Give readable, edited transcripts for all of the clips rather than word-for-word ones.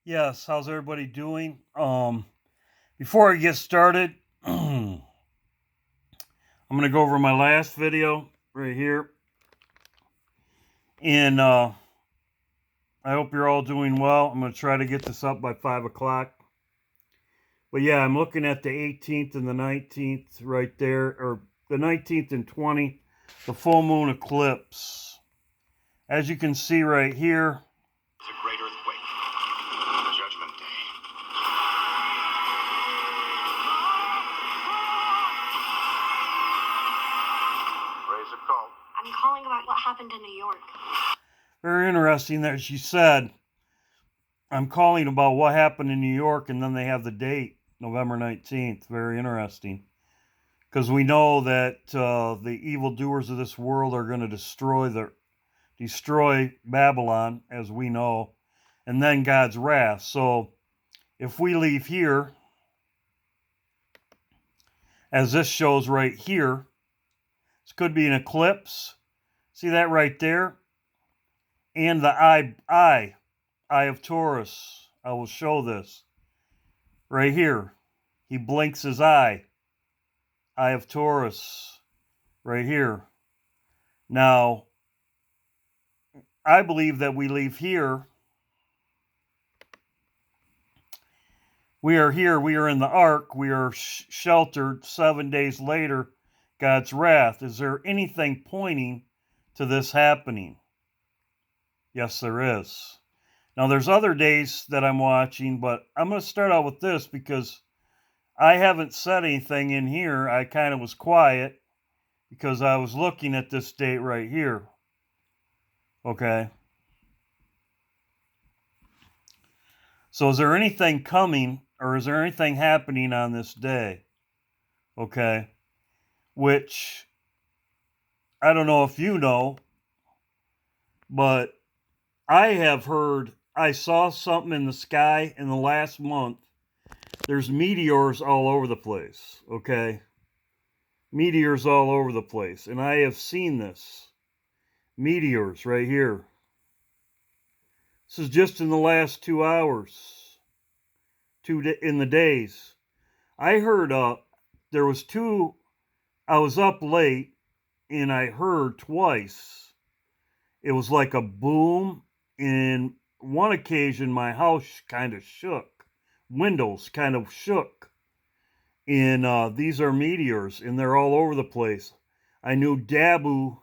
Yes, how's everybody doing? Before I get started, I'm going to go over my last video right here. And I hope you're all doing well. I'm going to try to get this up by 5 o'clock. But yeah, I'm looking at the 18th and the 19th right there, or the 19th and 20th, the full moon eclipse. As you can see right here, It's a great earthquake. Judgment Day. Raise a call. I'm calling about what happened in New York. very interesting that she said, I'm calling about what happened in New York, and then they have the date, November 19th. Very interesting. Because we know that the evildoers of this world are going to destroy Babylon, as we know, and then God's wrath. So if we leave here, as this shows right here, this could be an eclipse. See that right there? And the eye of Taurus. I will show this right here. He blinks his eye of Taurus right here. Now, I believe that we leave here. We are here. We are in the ark. We are sheltered 7 days later. God's wrath. Is there anything pointing to this happening? Yes, there is. Now, there's other days that I'm watching, but I'm going to start out with this because I haven't said anything in here. I kind of was quiet because I was looking at this date right here. Okay. So is there anything coming, or is there anything happening on this day? Okay. Which, I don't know if you know, but I have heard, I saw something in the sky in the last month. There's meteors all over the place, okay? Meteors all over the place. And I have seen this. Meteors right here. This is just in the last 2 hours. In the days. I heard there was two. I was up late and I heard twice. It was like a boom. In one occasion, my house kind of shook. Windows kind of shook. And these are meteors, and they're all over the place. I knew Dabu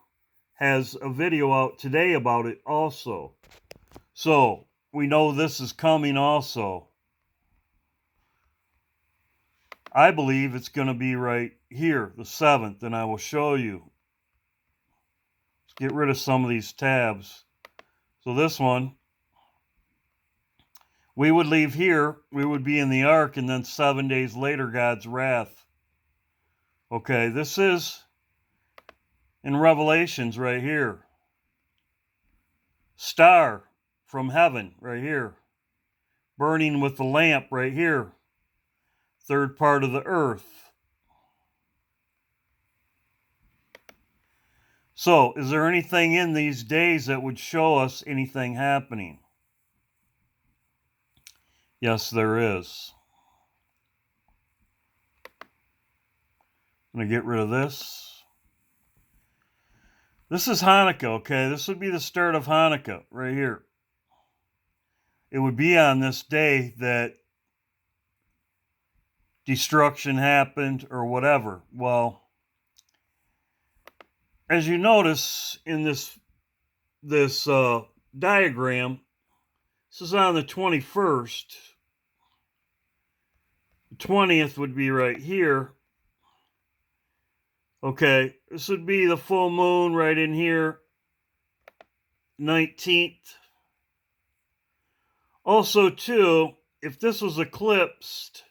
has a video out today about it also. So, we know this is coming also. I believe it's going to be right here, the 7th, and I will show you. Let's get rid of some of these tabs. So this one, we would leave here, we would be in the ark, and then 7 days later, God's wrath. Okay, this is in Revelations right here. Star from heaven right here. Burning with the lamp right here. Third part of the earth. So, is there anything in these days that would show us anything happening? Yes, there is. I'm going to get rid of this. This is Hanukkah, okay? This would be the start of Hanukkah right here. It would be on this day that destruction happened or whatever. Well, as you notice in this diagram, this is on the 21st. The 20th would be right here. Okay, this would be the full moon right in here. 19th. Also, too, if this was eclipsed,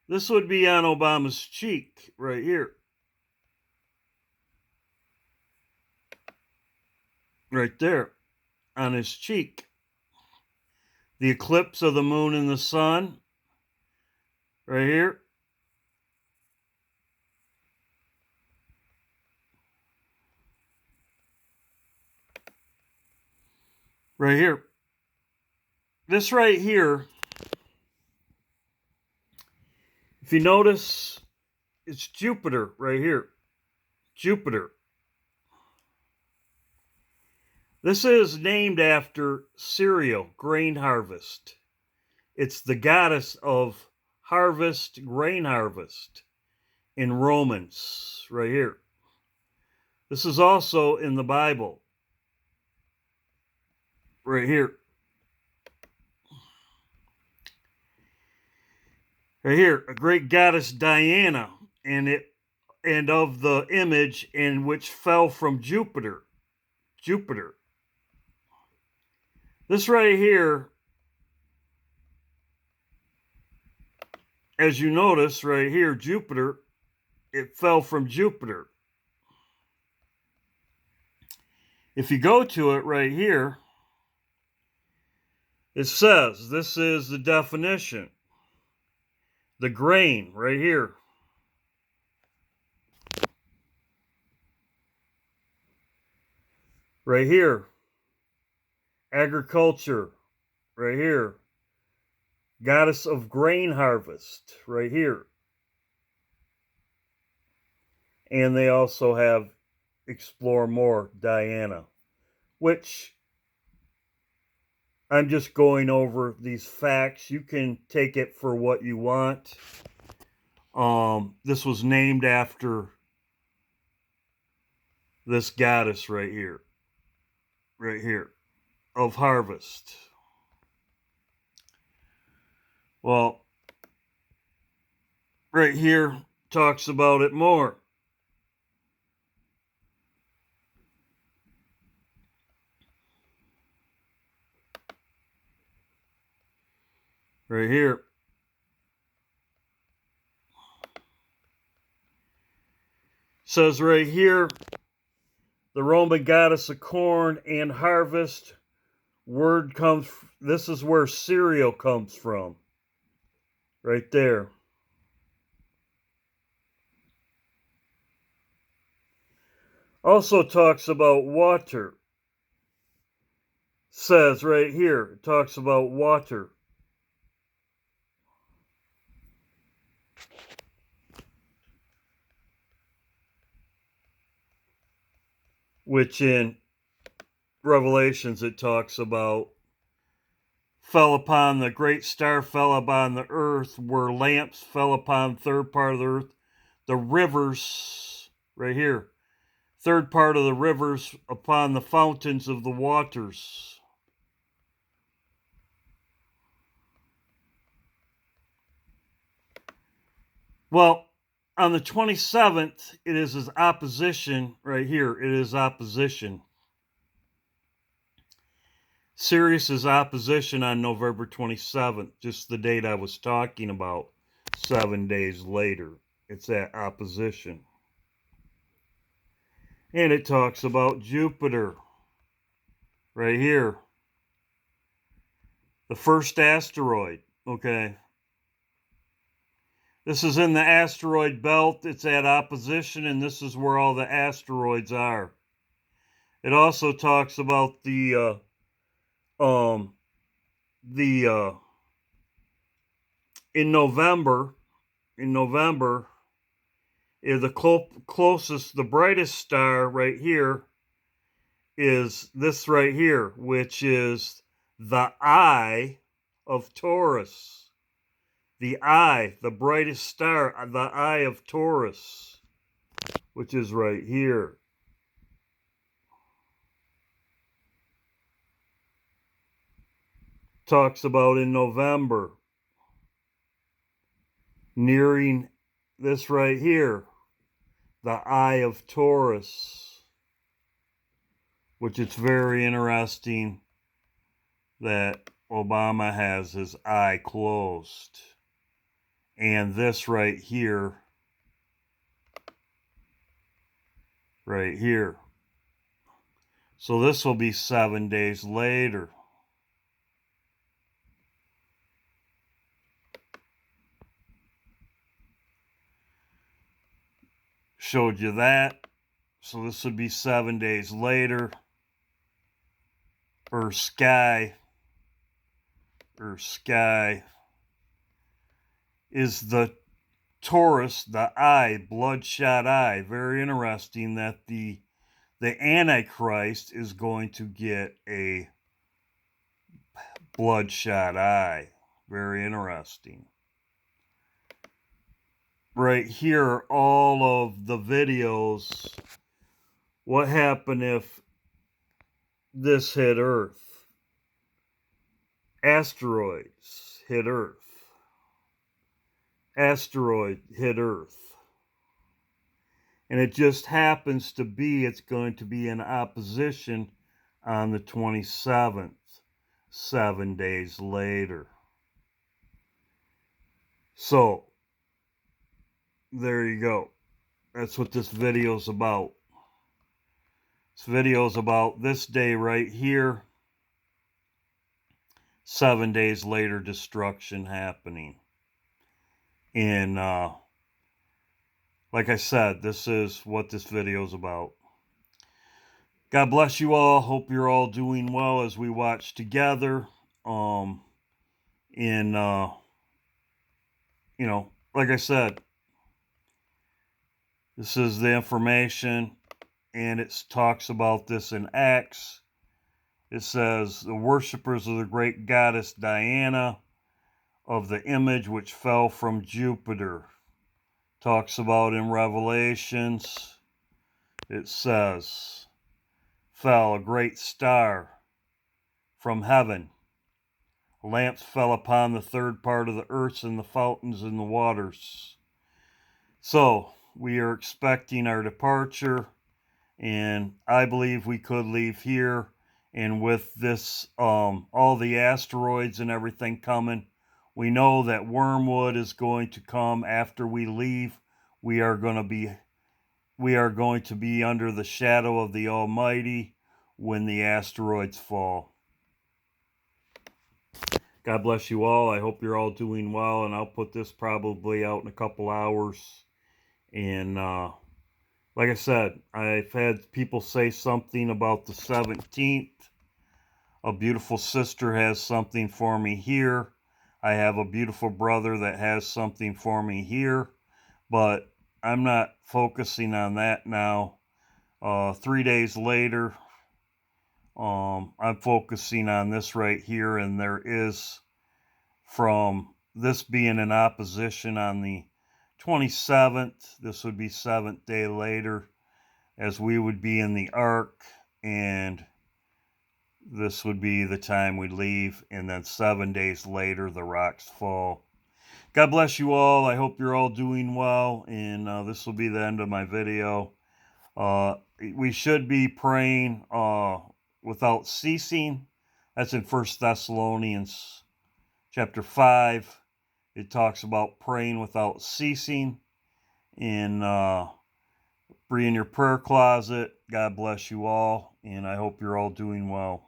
this would be on Obama's cheek right here. Right there, on his cheek. The eclipse of the moon and the sun, right here. Right here. This right here If you notice, it's Jupiter right here. Jupiter. This is named after cereal, grain harvest. It's the goddess of harvest, grain harvest in Romans, right here. This is also in the Bible, right here. Right here, a great goddess Diana, and of the image in which fell from Jupiter. Jupiter. This right here, as you notice right here, Jupiter, it fell from Jupiter. If you go to it right here, it says, this is the definition. The grain right here. Right here. Agriculture. Right here. Goddess of grain harvest. Right here. And they also have Explore More Diana, which I'm just going over these facts. You can take it for what you want. This was named after this goddess right here. Right here. Of harvest. Well, right here talks about it more. Right here. Says right here, the Roman goddess of corn and harvest. Word comes, this is where cereal comes from. Right there. Also talks about water. Says right here, it talks about water. Which in Revelations it talks about fell upon the great star, fell upon the earth, where lamps fell upon third part of the earth. The rivers, right here. Third part of the rivers upon the fountains of the waters. Well, on the 27th, it is his opposition right here. It is opposition. Sirius's opposition on November 27th, just the date I was talking about, 7 days later. It's at opposition. And it talks about Jupiter right here. The first asteroid, okay. This is in the asteroid belt. It's at opposition, and this is where all the asteroids are. It also talks about in November, is the closest, the brightest star right here is this right here, which is the eye of Taurus. The eye, the brightest star, the eye of Taurus, which is right here. Talks about in November. Nearing this right here, the eye of Taurus, which it's very interesting that Obama has his eye closed. And this right here, right here. So this will be 7 days later. Showed you that. So this would be 7 days later. Earth sky is the Taurus, the eye, bloodshot eye. Very interesting that the Antichrist is going to get a bloodshot eye. Very interesting. Right here, all of the videos. What happened if this hit Earth? Asteroids hit Earth. Asteroid hit Earth. And it just happens to be, it's going to be in opposition on the 27th, 7 days later. So, there you go. That's what this video's about. This video's about this day right here. 7 days later, destruction happening. And, like I said, this is what this video's about. God bless you all. Hope you're all doing well as we watch together. You know, like I said, this is the information, and it talks about this in Acts. It says, the worshippers of the great goddess Diana of the image which fell from Jupiter. Talks about in Revelations, it says, fell a great star from heaven. Lamps fell upon the third part of the earth and the fountains and the waters. So, we are expecting our departure, and I believe we could leave here. And with this, all the asteroids and everything coming, we know that wormwood is going to come after we leave. We are going to be under the shadow of the Almighty when the asteroids fall. God bless you all. I hope you're all doing well, and I'll put this probably out in a couple hours. And like I said, I've had people say something about the 17th. A beautiful sister has something for me here. I have a beautiful brother that has something for me here. But I'm not focusing on that now. 3 days later, I'm focusing on this right here, and there is, from this being in opposition on the 27th, this would be 7th day later, as we would be in the ark, and this would be the time we leave, and then 7 days later the rocks fall. God bless you all. I hope you're all doing well, and this will be the end of my video. We should be praying without ceasing. That's in 1 Thessalonians chapter 5. It talks about praying without ceasing. And be in your prayer closet. God bless you all, and I hope you're all doing well.